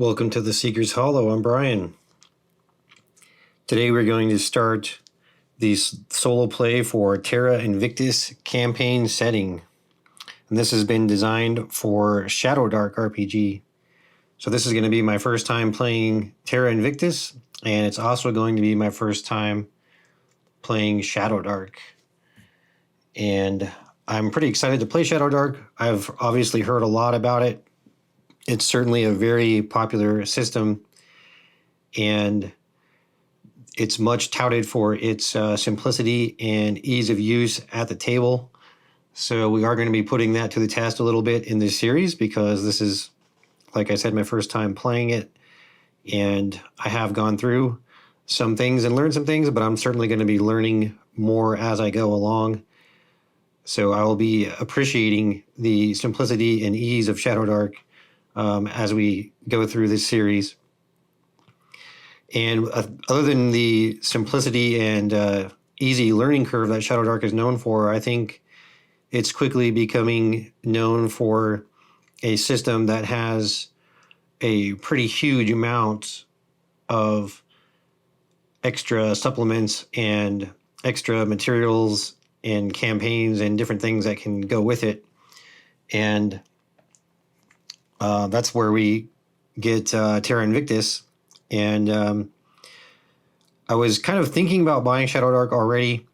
Welcome to the Seeker's Hollow. I'm Brian. Today we're going to start the solo play for Terra Invictus campaign setting. And this has been designed for ShadowDark RPG. So this is going to be my first time playing Terra Invictus, and it's also going to be my first time playing ShadowDark. And I'm pretty excited to play ShadowDark. I've obviously heard a lot about it. It's certainly a very popular system, and it's much touted for its simplicity and ease of use at the table. So we are going to be putting that to the test a little bit in this series, because this is, like I said, my first time playing it, and I have gone through some things and learned some things, but I'm certainly going to be learning more as I go along. So I will be appreciating the simplicity and ease of ShadowDark as we go through this series. And other than the simplicity and easy learning curve that ShadowDark is known for, I think it's quickly becoming known for a system that has a pretty huge amount of extra supplements and extra materials and campaigns and different things that can go with it. And that's where we get Terra Invictus. And I was kind of thinking about buying ShadowDark already,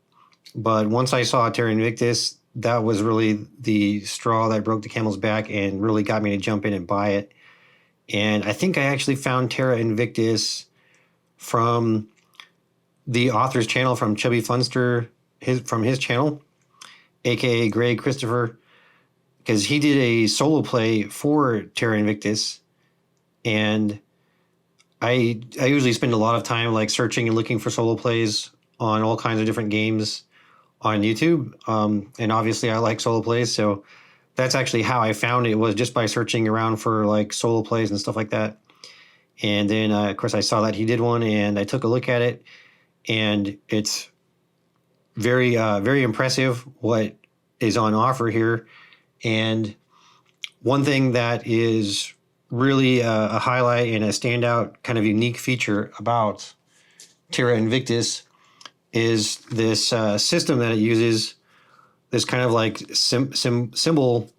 but once I saw Terra Invictus, that was really the straw that broke the camel's back and really got me to jump in and buy it. And I think I actually found Terra Invictus from the author's channel, from Chubby Funster, from his channel, aka Greg Christopher, because he did a solo play for Terra Invictus, and I usually spend a lot of time like searching and looking for solo plays on all kinds of different games on YouTube, and obviously I like solo plays, so that's actually how I found it, was just by searching around for like solo plays and stuff like that. And then of course I saw that he did one, and I took a look at it, and it's very very impressive what is on offer here. And one thing that is really a highlight and a standout kind of unique feature about Terra Invictus is this system that it uses, this kind of like symbol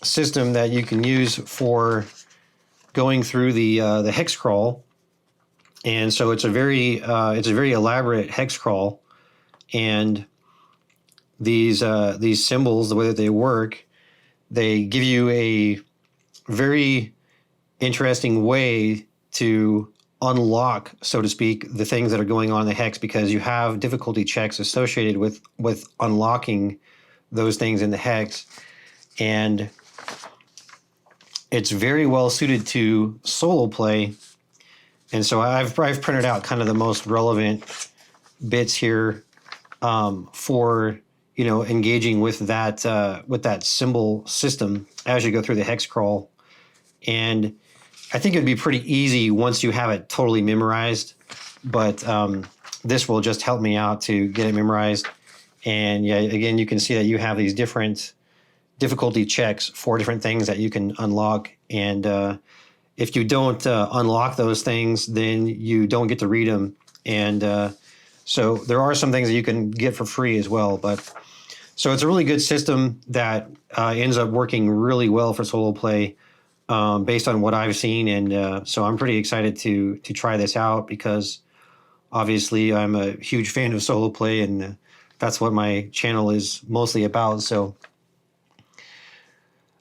system that you can use for going through the hex crawl. And so it's a very elaborate hex crawl, and these symbols, the way that they work, they give you a very interesting way to unlock, so to speak, the things that are going on in the hex, because you have difficulty checks associated with unlocking those things in the hex. And it's very well suited to solo play. And so I've printed out kind of the most relevant bits here for engaging with that symbol system as you go through the hex crawl. And I think it'd be pretty easy once you have it totally memorized, but this will just help me out to get it memorized. And yeah, again, you can see that you have these different difficulty checks for different things that you can unlock. And if you don't unlock those things, then you don't get to read them. And so there are some things that you can get for free as well. But so it's a really good system that ends up working really well for solo play, based on what I've seen. And so I'm pretty excited to try this out, because obviously I'm a huge fan of solo play, and that's what my channel is mostly about. So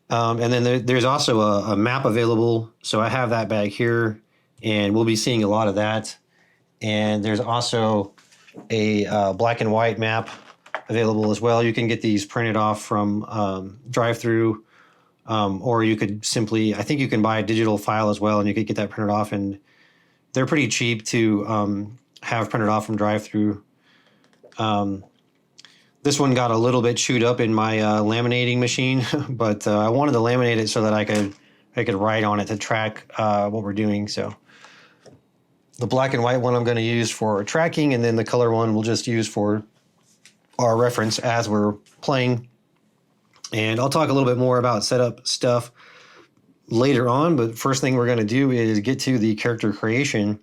and then there's also a map available. So I have that back here, and we'll be seeing a lot of that. And there's also a black and white map available as well. You can get these printed off from drive-through, or you could simply, I think you can buy a digital file as well, and you could get that printed off, and they're pretty cheap to have printed off from drive-through. This one got a little bit chewed up in my laminating machine, but I wanted to laminate it so that I could write on it to track what we're doing. So the black and white one I'm going to use for tracking, and then the color one we'll just use for our reference as we're playing. And I'll talk a little bit more about setup stuff later on, but first thing we're going to do is get to the character creation.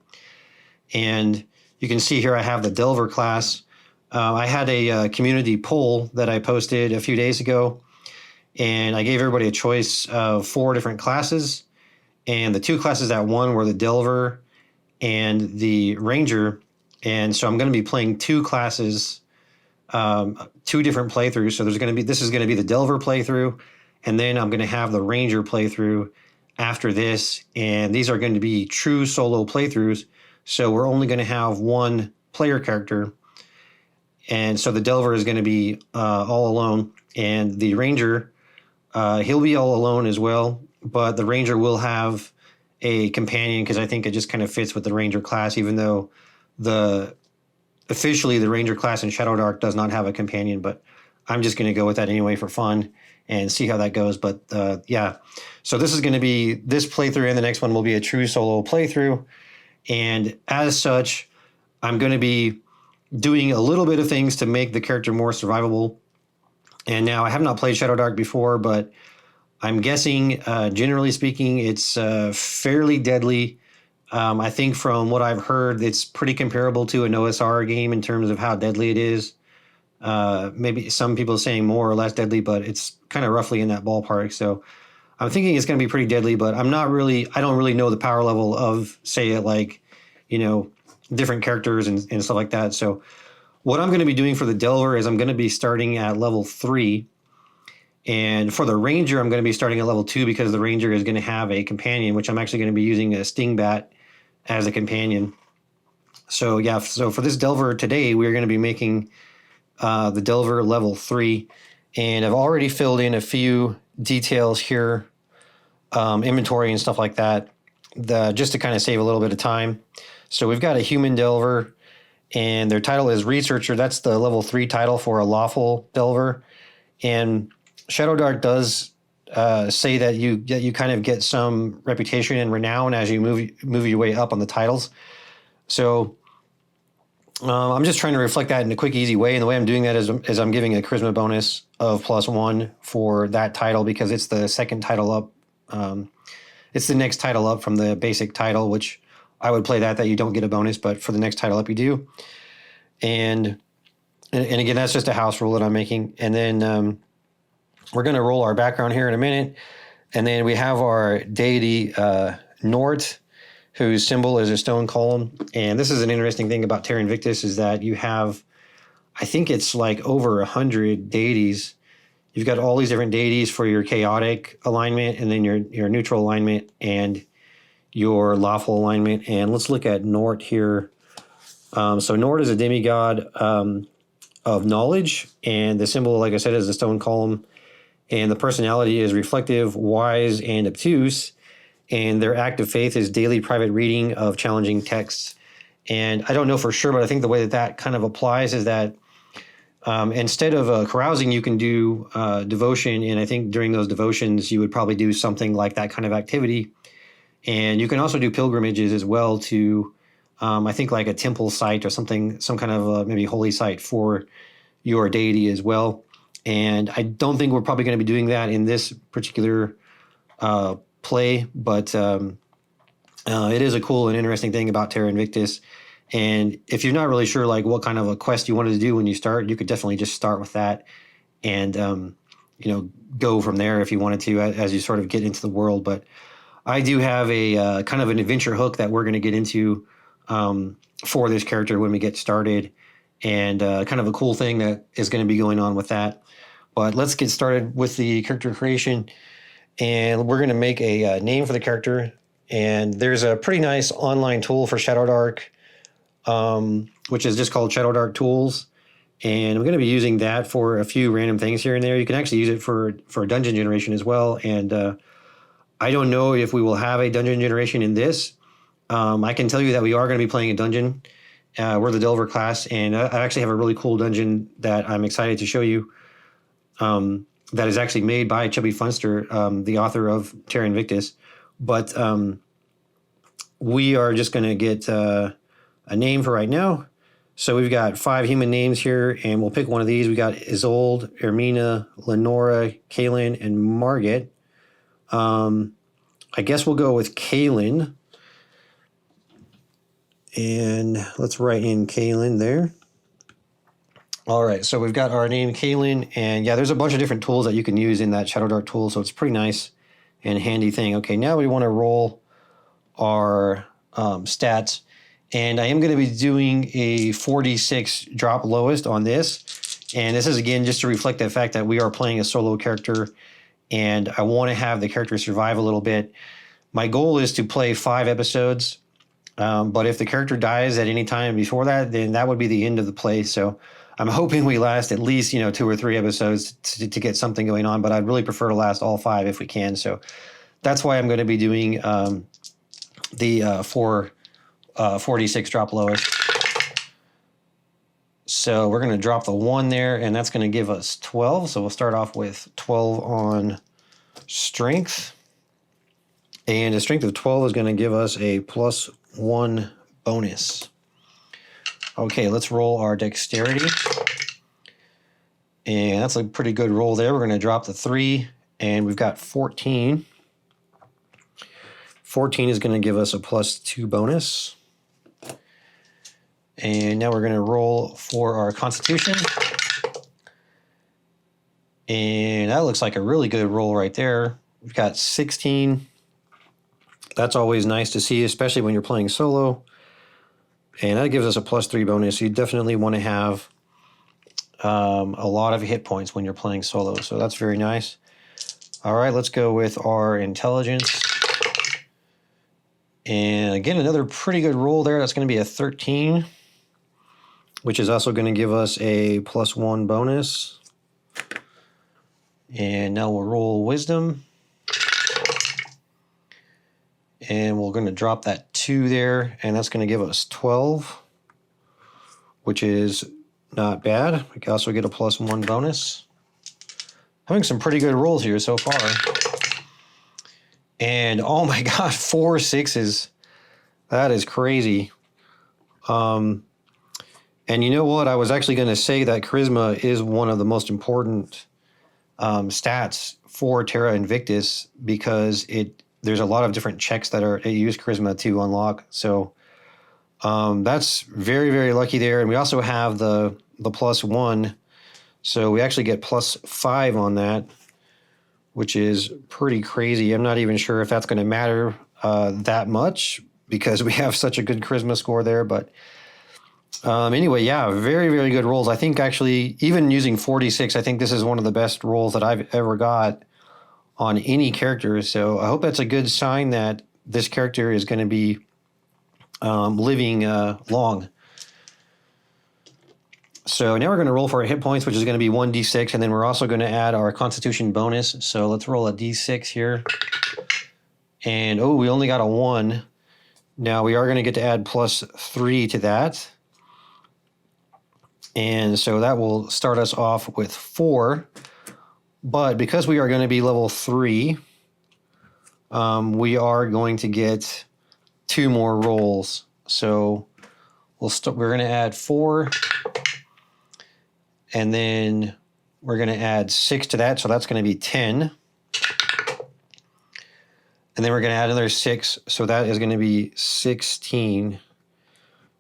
And you can see here I have the Delver class. I had a community poll that I posted a few days ago, and I gave everybody a choice of 4 different classes. And the 2 classes that won were the Delver and the Ranger. And so I'm going to be playing 2 classes, 2 different playthroughs. So this is going to be the Delver playthrough, and then I'm going to have the Ranger playthrough after this. And these are going to be true solo playthroughs. So we're only going to have 1 player character. And so the Delver is going to be all alone. And the Ranger, he'll be all alone as well. But the Ranger will have a companion, because I think it just kind of fits with the Ranger class, even though officially the Ranger class in ShadowDark does not have a companion. But I'm just going to go with that anyway for fun and see how that goes. But yeah, so this is going to be this playthrough, and the next one will be a true solo playthrough. And as such, I'm going to be doing a little bit of things to make the character more survivable. And now I have not played ShadowDark before, but I'm guessing, generally speaking, it's fairly deadly. I think from what I've heard, it's pretty comparable to an OSR game in terms of how deadly it is. Maybe some people saying more or less deadly, but it's kind of roughly in that ballpark. So I'm thinking it's going to be pretty deadly, but I don't really know the power level of, say, like, different characters and stuff like that. So what I'm going to be doing for the Delver is I'm going to be starting at level 3. And for the Ranger, I'm going to be starting at level 2, because the Ranger is going to have a companion, which I'm actually going to be using a Stingbat as a companion. So yeah, so for this Delver today, we're going to be making the Delver level 3. And I've already filled in a few details here, inventory and stuff like that, just to kind of save a little bit of time. So we've got a human Delver, and their title is Researcher. That's the level 3 title for a lawful Delver. And ShadowDark does say that you kind of get some reputation and renown as you move your way up on the titles. So I'm just trying to reflect that in a quick, easy way. And the way I'm doing that is I'm giving a charisma bonus of +1 for that title, because it's the second title up. It's the next title up from the basic title, which I would play that you don't get a bonus, but for the next title up you do. And again, that's just a house rule that I'm making. And then we're going to roll our background here in a minute. And then we have our deity, Nort, whose symbol is a stone column. And this is an interesting thing about Terra Invictus, is that you have, I think it's like over 100 deities. You've got all these different deities for your chaotic alignment, and then your neutral alignment, and your lawful alignment. And let's look at Nort here. So Nort is a demigod of knowledge, and the symbol, like I said, is the stone column. And the personality is reflective, wise, and obtuse. And their act of faith is daily private reading of challenging texts. And I don't know for sure, but I think the way that kind of applies is that instead of carousing, you can do devotion. And I think during those devotions, you would probably do something like that kind of activity. And you can also do pilgrimages as well to, I think, like a temple site or something, some kind of maybe holy site for your deity as well. And I don't think we're probably going to be doing that in this particular play, but it is a cool and interesting thing about Terra Invictus. And if you're not really sure like what kind of a quest you wanted to do when you start, you could definitely just start with that and go from there if you wanted to as you sort of get into the world. But I do have a kind of an adventure hook that we're going to get into for this character when we get started, and kind of a cool thing that is going to be going on with that. But let's get started with the character creation, and we're going to make a name for the character. And there's a pretty nice online tool for ShadowDark, which is just called ShadowDark Tools. And I'm going to be using that for a few random things here and there. You can actually use it for dungeon generation as well. And I don't know if we will have a dungeon generation in this. I can tell you that we are going to be playing a dungeon. We're the Delver class, and I actually have a really cool dungeon that I'm excited to show you. That is actually made by Chubby Funster, the author of Terra Invictus. But we are just going to get a name for right now. So we've got 5 human names here, and we'll pick one of these. We got Isolde, Ermina, Lenora, Kaylin, and Margit. I guess we'll go with Kaylin. And let's write in Kaylin there. All right, so we've got our name Kaylin, and yeah, there's a bunch of different tools that you can use in that ShadowDark tool, so it's a pretty nice and handy thing. Okay, now we want to roll our stats, and I am going to be doing a 4d6 drop lowest on this, and this is again just to reflect the fact that we are playing a solo character, and I want to have the character survive a little bit. My goal is to play 5 episodes, but if the character dies at any time before that, then that would be the end of the play. So I'm hoping we last at least, 2 or 3 episodes to get something going on, but I'd really prefer to last all 5 if we can. So that's why I'm going to be doing the 4d6 drop lowest. So we're going to drop the 1 there, and that's going to give us 12. So we'll start off with 12 on strength. And a strength of 12 is going to give us a +1 bonus. Okay, let's roll our dexterity. And that's a pretty good roll there. We're going to drop the 3, and we've got 14. 14 is going to give us a +2 bonus. And now we're going to roll for our constitution. And that looks like a really good roll right there. We've got 16. That's always nice to see, especially when you're playing solo. And that gives us a +3 bonus. You definitely want to have a lot of hit points when you're playing solo. So that's very nice. All right, let's go with our intelligence. And again, another pretty good roll there. That's going to be a 13, which is also going to give us a +1 bonus. And now we'll roll wisdom. And we're going to drop that 2 there, and that's going to give us 12, which is not bad. We can also get a +1 bonus. Having some pretty good rolls here so far. And oh my God, 4 6s. That is crazy. And you know what? I was actually going to say that charisma is one of the most important stats for Terra Invictus, because there's a lot of different checks that use charisma to unlock. So that's very, very lucky there. And we also have the +1. So we actually get +5 on that, which is pretty crazy. I'm not even sure if that's going to matter that much, because we have such a good charisma score there. But anyway, yeah, very, very good rolls. I think actually, even using 4d6, I think this is one of the best rolls that I've ever got on any character. So I hope that's a good sign that this character is going to be living long. So now we're going to roll for our hit points, which is going to be 1d6, and then we're also going to add our constitution bonus. So let's roll a d6 here. And oh, we only got a 1. Now we are going to get to add +3 to that. And so that will start us off with 4. But because we are going to be level 3, we are going to get 2 more rolls. So we're going to add 4, and then we're going to add 6 to that. So that's going to be 10. And then we're going to add another 6. So that is going to be 16.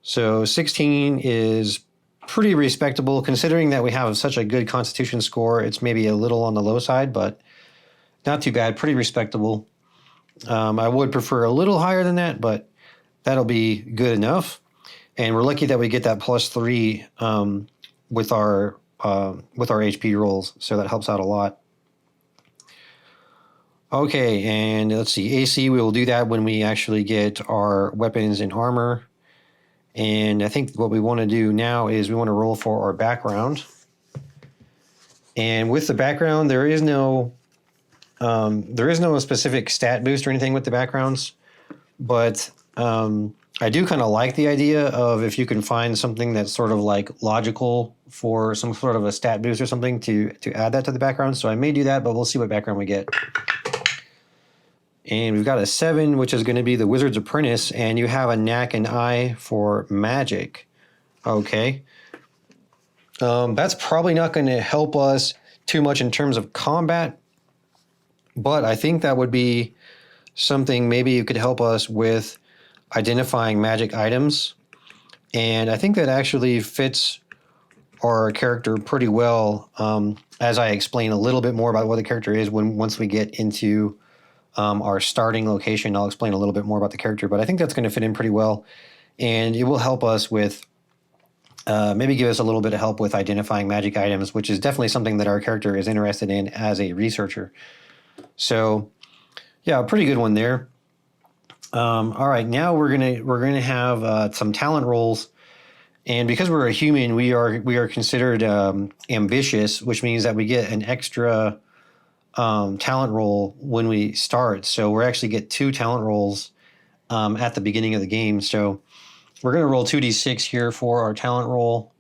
So 16 is pretty respectable, considering that we have such a good constitution score. It's maybe a little on the low side, but not too bad. Pretty respectable. I would prefer a little higher than that, but that'll be good enough. And we're lucky that we get that +3 with our HP rolls, so that helps out a lot. Okay, and let's see. AC, we will do that when we actually get our weapons and armor. And I think what we want to do now is we want to roll for our background. And with the background, there is no specific stat boost or anything with the backgrounds, but I do kind of like the idea of if you can find something that's sort of like logical for some sort of a stat boost or something to add that to the background. So I may do that, but we'll see what background we get. And we've got a 7, which is going to be the Wizard's Apprentice, and you have a knack and eye for magic. Okay. That's probably not going to help us too much in terms of combat, but I think that would be something maybe you could help us with identifying magic items. And I think that actually fits our character pretty well, as I explain a little bit more about what the character is once we get into our starting location. I'll explain a little bit more about the character, but I think that's going to fit in pretty well, and it will help us with maybe give us a little bit of help with identifying magic items, which is definitely something that our character is interested in as a researcher. So yeah, a pretty good one there. All right, now we're gonna have some talent rolls. And because we're a human, we are considered ambitious, which means that we get an extra talent roll when we start. So we actually get 2 talent rolls at the beginning of the game. So we're going to roll 2d6 here for our talent roll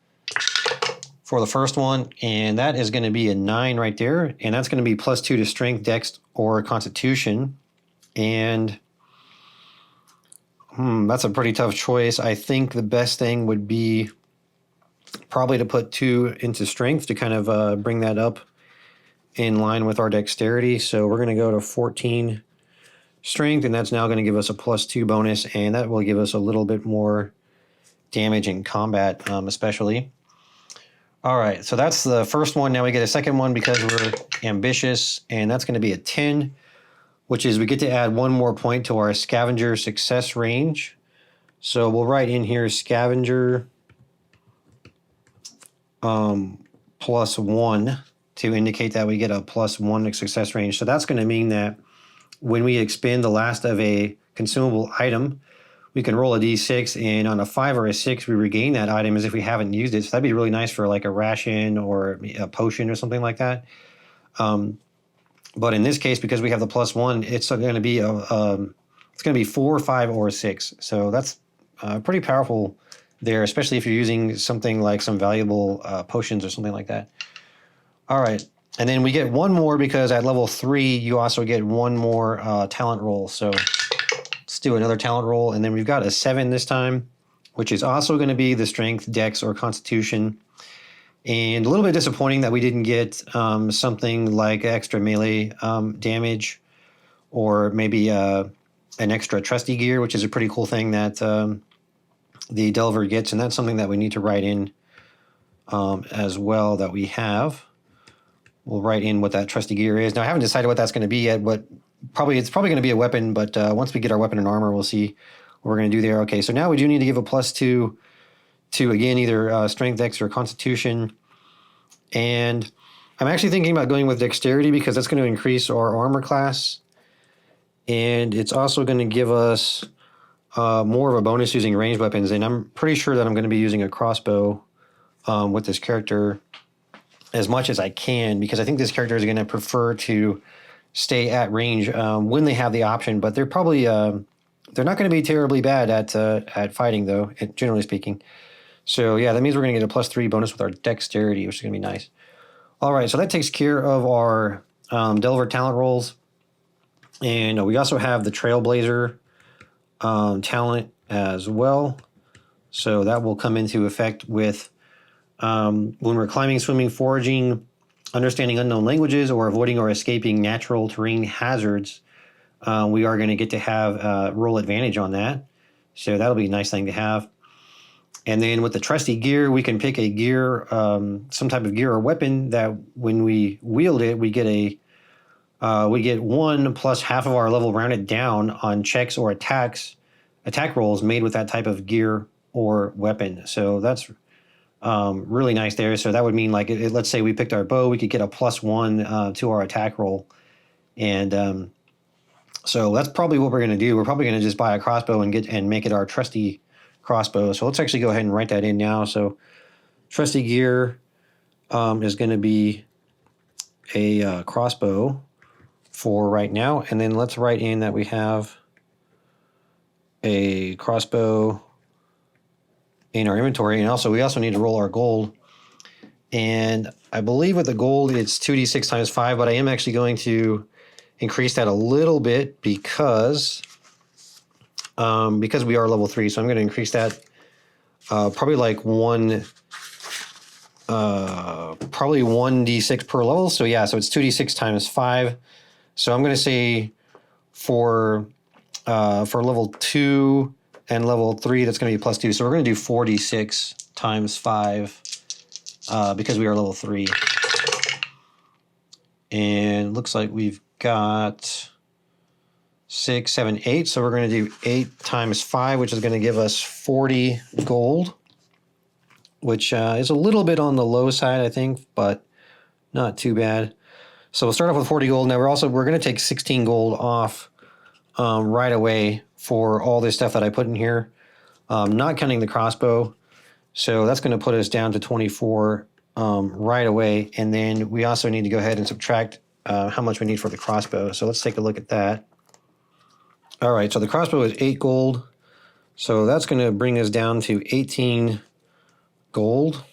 for the first one, and that is going to be a 9 right there, and that's going to be +2 to strength, dex, or constitution. And that's a pretty tough choice. I think the best thing would be probably to put 2 into strength to kind of bring that up in line with our dexterity. So we're going to go to 14 strength, and that's now going to give us a +2 bonus, and that will give us a little bit more damage in combat, especially. All right, so that's the first one. Now we get a second one because we're ambitious, and that's going to be a 10. Which is we get to add 1 more point to our scavenger success range. So we'll write in here scavenger +1 to indicate that we get a +1 success range. So that's going to mean that when we expend the last of a consumable item, we can roll a d6, and on a 5 or a 6, we regain that item as if we haven't used it. So that'd be really nice for like a ration or a potion or something like that. But in this case, because we have the +1, it's going to be it's going to be 4, 5, or 6. So that's pretty powerful there, especially if you're using something like some valuable potions or something like that. All right, and then we get 1 more because at level 3 you also get 1 more talent roll. So let's do another talent roll, and then we've got a 7 this time, which is also going to be the strength, dex, or constitution. And a little bit disappointing that we didn't get something like extra melee damage, or maybe an extra trusty gear, which is a pretty cool thing that the Delver gets. And that's something that we need to write in as well that we have. We'll write in what that trusty gear is. Now, I haven't decided what that's going to be yet, but it's probably going to be a weapon. But once we get our weapon and armor, we'll see what we're going to do there. Okay, so now we do need to give a +2 to, again, either strength, dex, or constitution. And I'm actually thinking about going with dexterity because that's going to increase our armor class. And it's also going to give us more of a bonus using ranged weapons. And I'm pretty sure that I'm going to be using a crossbow with this character as much as I can, because I think this character is going to prefer to stay at range when they have the option. But they're probably they're not going to be terribly bad at fighting, though, generally speaking. So yeah, that means we're going to get a +3 bonus with our dexterity, which is going to be nice. All right, so that takes care of our Delver talent rolls. And we also have the Trailblazer talent as well. So that will come into effect with when we're climbing, swimming, foraging, understanding unknown languages, or avoiding or escaping natural terrain hazards. We are going to get to have roll advantage on that. So that'll be a nice thing to have. And then with the trusty gear, we can pick a gear, some type of gear or weapon that when we wield it, we get 1 plus half of our level rounded down on checks or attack rolls made with that type of gear or weapon. So that's really nice there. So that would mean, like, let's say we picked our bow, we could get a +1 to our attack roll. And so that's probably what we're going to do. We're probably going to just buy a crossbow and make it our trusty crossbow. So let's actually go ahead and write that in now. So trusty gear is going to be a crossbow for right now. And then let's write in that we have a crossbow in our inventory. And also, we also need to roll our gold. And I believe with the gold, it's 2d6 times 5, but I am actually going to increase that a little bit because we are level 3. So I'm going to increase that probably like probably 1d6 per level. So yeah, so it's 2d6 times 5. So I'm going to say for level 2 and level 3, that's going to be +2. So we're going to do 4d6 times 5 because we are level 3. And it looks like we've got 6, 7, 8. So we're going to do 8 times 5, which is going to give us 40 gold, which is a little bit on the low side, I think, but not too bad. So we'll start off with 40 gold. Now we're going to take 16 gold off right away for all this stuff that I put in here, not counting the crossbow. So that's going to put us down to 24 right away. And then we also need to go ahead and subtract how much we need for the crossbow. So let's take a look at that. All right, so the crossbow is 8 gold. So that's going to bring us down to 18 gold.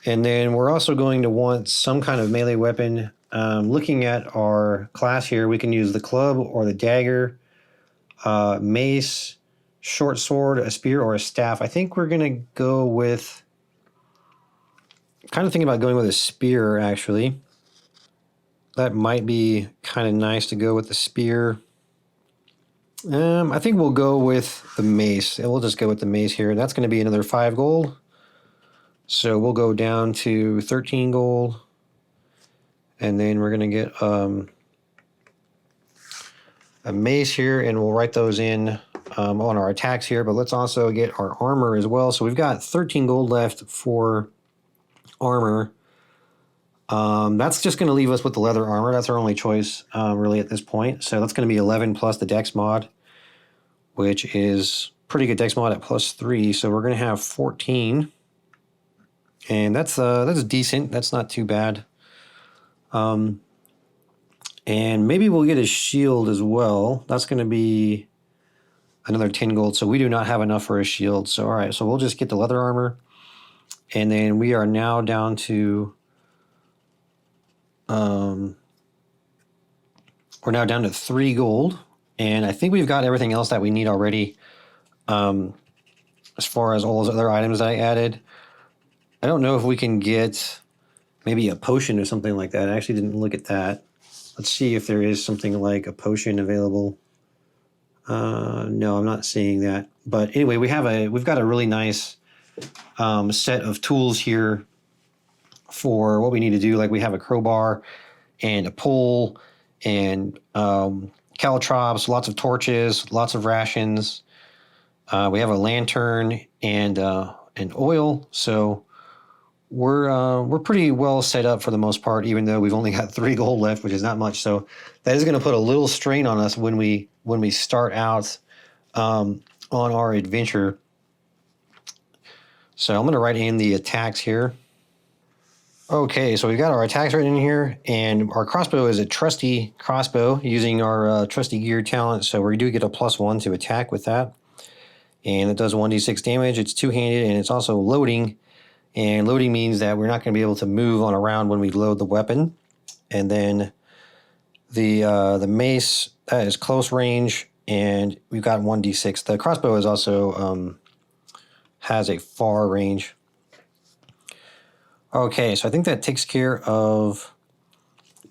And then we're also going to want some kind of melee weapon. Looking at our class here, we can use the club or the dagger, mace, short sword, a spear, or a staff. I think we're going to go with... kind of thinking about going with a spear, actually. That might be kind of nice to go with the spear. I think we'll go with the mace. We'll just go with the mace here. That's going to be another 5 gold. So we'll go down to 13 gold. And then we're going to get a mace here, and we'll write those in on our attacks here. But let's also get our armor as well. So we've got 13 gold left for armor. That's just going to leave us with the leather armor. That's our only choice really at this point. So that's going to be 11 plus the dex mod, which is pretty good dex mod at +3. So we're going to have 14. And that's decent. That's not too bad. And maybe we'll get a shield as well. That's going to be another 10 gold. So we do not have enough for a shield. So, all right. So we'll just get the leather armor. And then we are now down to, we're now down to 3 gold. And I think we've got everything else that we need already. As far as all those other items that I added. I don't know if we can get maybe a potion or something like that. I actually didn't look at that. Let's see if there is something like a potion available. No, I'm not seeing that. But anyway, we've got a really nice set of tools here for what we need to do. Like we have a crowbar and a pole and caltrops, lots of torches, lots of rations. We have a lantern and oil. So we're pretty well set up for the most part, even though we've only got 3 gold left, which is not much. So that is going to put a little strain on us when we start out on our adventure. So I'm going to write in the attacks here. Okay, so we've got our attacks written in here, and our crossbow is a trusty crossbow using our trusty gear talent. So we do get a +1 to attack with that, and it does 1d6 damage. It's two-handed, and it's also loading. And loading means that we're not going to be able to move on a round when we load the weapon. And then the mace, that is close range, and we've got 1d6. The crossbow is also has a far range. Okay, so I think that takes care of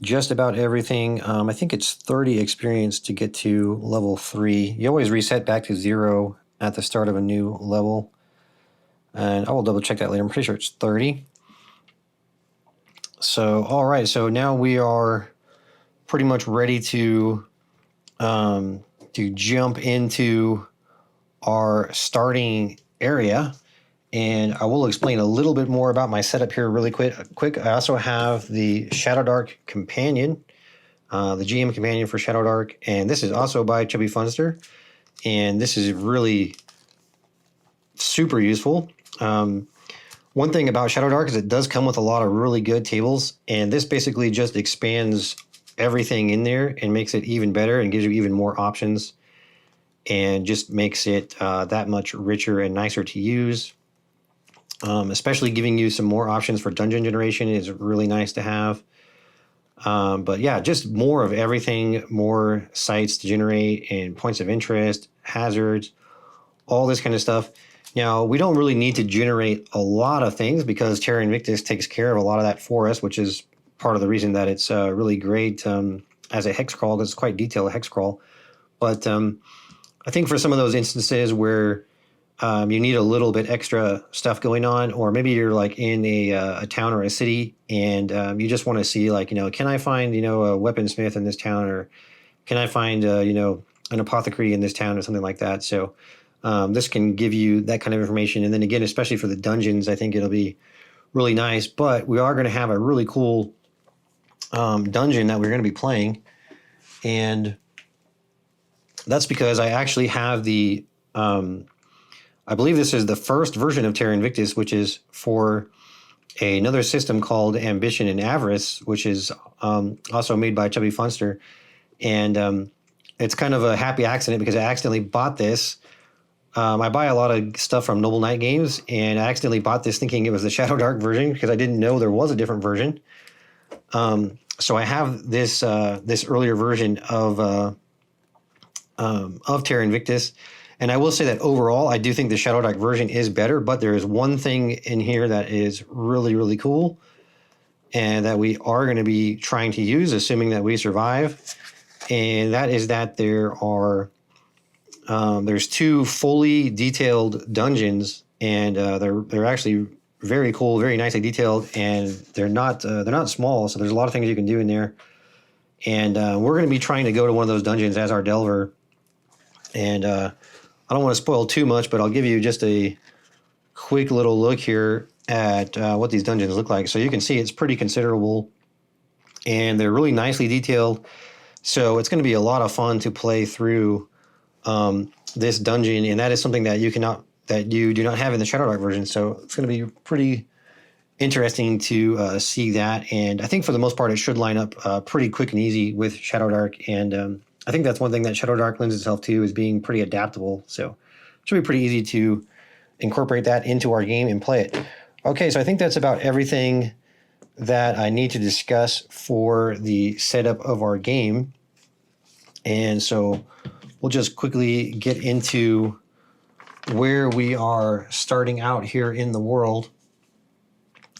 just about everything. I think it's 30 experience to get to level 3. You always reset back to 0 at the start of a new level. And I will double check that later. I'm pretty sure it's 30. So, all right. So now we are pretty much ready to jump into our starting area. And I will explain a little bit more about my setup here really quick. I also have the ShadowDark companion, the GM companion for ShadowDark. And this is also by Chubby Funster. And this is really super useful. One thing about ShadowDark is it does come with a lot of really good tables, and this basically just expands everything in there and makes it even better and gives you even more options and just makes it that much richer and nicer to use. Especially giving you some more options for dungeon generation is really nice to have. But yeah, just more of everything, more sites to generate and points of interest, hazards, all this kind of stuff. Now, we don't really need to generate a lot of things because Terra Invictus takes care of a lot of that for us, which is part of the reason that it's really great as a hex crawl, because it's quite detailed hex crawl. But I think for some of those instances where you need a little bit extra stuff going on, or maybe you're like in a town or a city, and you just want to see, like, can I find, a weaponsmith in this town, or can I find, an apothecary in this town, or something like that. So this can give you that kind of information. And then again, especially for the dungeons, I think it'll be really nice. But we are going to have a really cool dungeon that we're going to be playing. And that's because I actually have the, I believe this is the first version of Terra Invictus, which is for another system called Ambition and Avarice, which is also made by Chubby Funster. And it's kind of a happy accident because I accidentally bought this. I buy a lot of stuff from Noble Knight Games, and I accidentally bought this thinking it was the ShadowDark version because I didn't know there was a different version. So I have this this earlier version of Terra Invictus, and I will say that overall, I do think the ShadowDark version is better. But there is one thing in here that is really, really cool, and that we are going to be trying to use, assuming that we survive. And that is that there are there's 2 fully detailed dungeons, and they're actually very cool, very nicely detailed, and they're not small. So there's a lot of things you can do in there. And we're going to be trying to go to one of those dungeons as our Delver. And I don't want to spoil too much, but I'll give you just a quick little look here at what these dungeons look like. So you can see it's pretty considerable, and they're really nicely detailed. So it's going to be a lot of fun to play through this dungeon, and that is something that you do not have in the ShadowDark version. So it's going to be pretty interesting to see that. And I think for the most part, it should line up pretty quick and easy with ShadowDark. And I think that's one thing that ShadowDark lends itself to, is being pretty adaptable. So it should be pretty easy to incorporate that into our game and play it. Okay, so I think that's about everything that I need to discuss for the setup of our game. And so we'll just quickly get into where we are starting out here in the world.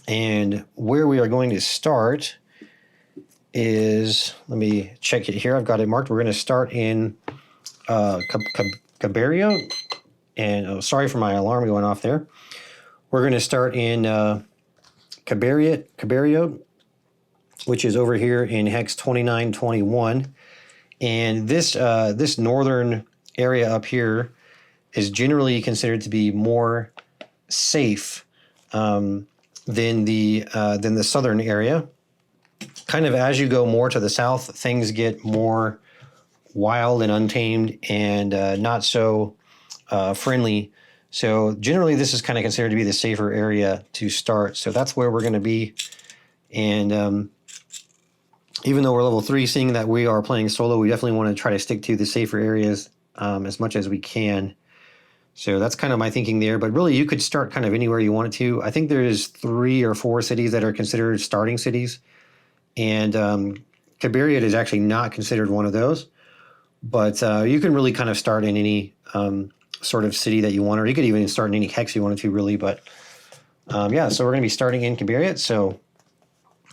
And where we are going to start is, let me check it here. I've got it marked. We're going to start in Cabariot. And sorry for my alarm going off there. We're going to start in Cabariot, which is over here in hex 2921. And this northern area up here is generally considered to be more safe than the southern area. Kind of as you go more to the south, things get more wild and untamed and not so friendly. So generally, this is kind of considered to be the safer area to start. So that's where we're going to be. And even though we're level 3, seeing that we are playing solo, we definitely want to try to stick to the safer areas as much as we can. So that's kind of my thinking there. But really, you could start kind of anywhere you wanted to. I think there's 3 or 4 cities that are considered starting cities. And Cabariot is actually not considered one of those. But you can really kind of start in any sort of city that you want, or you could even start in any hex you wanted to, really. But yeah, so we're going to be starting in Cabariot. So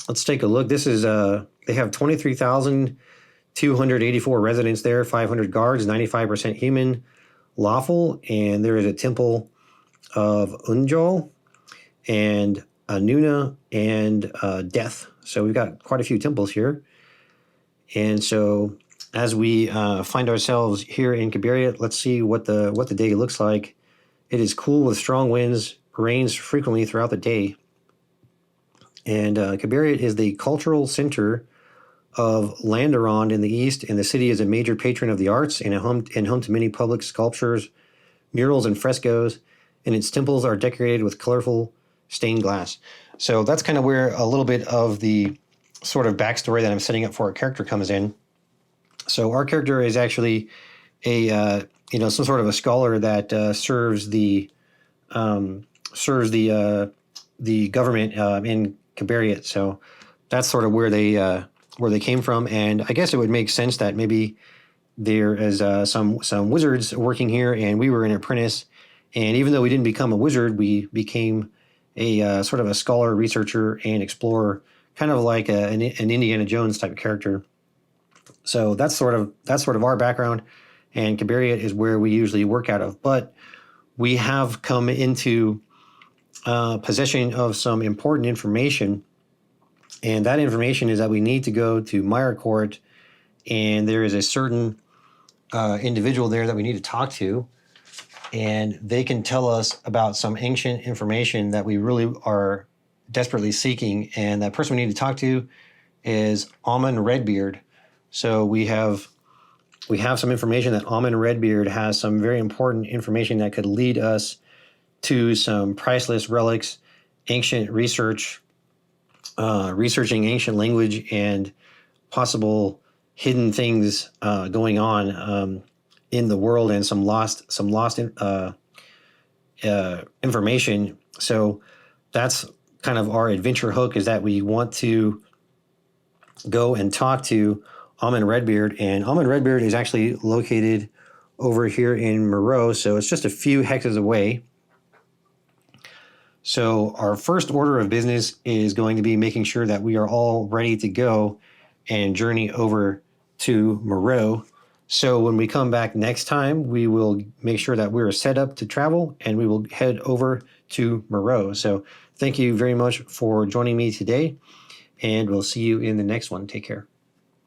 let's take a look. This is they have 23,284 residents there, 500 guards, 95% human, lawful, and there is a temple of Unjal and Anuna and Death. So we've got quite a few temples here. And so as we find ourselves here in Cabariot, let's see what the day looks like. It is cool with strong winds, rains frequently throughout the day. And Cabariot is the cultural center of Landaron in the east, and the city is a major patron of the arts and home to many public sculptures, murals, and frescoes, and its temples are decorated with colorful stained glass. So that's kind of where a little bit of the sort of backstory that I'm setting up for our character comes in. So our character is actually a some sort of a scholar that serves the government in Cabariot. So that's sort of where they came from, and I guess it would make sense that maybe there is some wizards working here, and we were an apprentice. And even though we didn't become a wizard, we became a sort of a scholar, researcher, and explorer, kind of like an Indiana Jones type of character. So that's sort of our background, and Cabariot is where we usually work out of. But we have come into possession of some important information, and that information is that we need to go to Meyer Court, and there is a certain individual there that we need to talk to, and they can tell us about some ancient information that we really are desperately seeking. And that person we need to talk to is Amun Redbeard. So we have some information that Amun Redbeard has some very important information that could lead us to some priceless relics, ancient research, researching ancient language, and possible hidden things going on in the world, and some lost information. So that's kind of our adventure hook, is that we want to go and talk to Amun Redbeard. And Amun Redbeard is actually located over here in Moreau, so it's just a few hexes away. So our first order of business is going to be making sure that we are all ready to go and journey over to Moreau. So when we come back next time, we will make sure that we're set up to travel, and we will head over to Moreau. So thank you very much for joining me today, and we'll see you in the next one. Take care.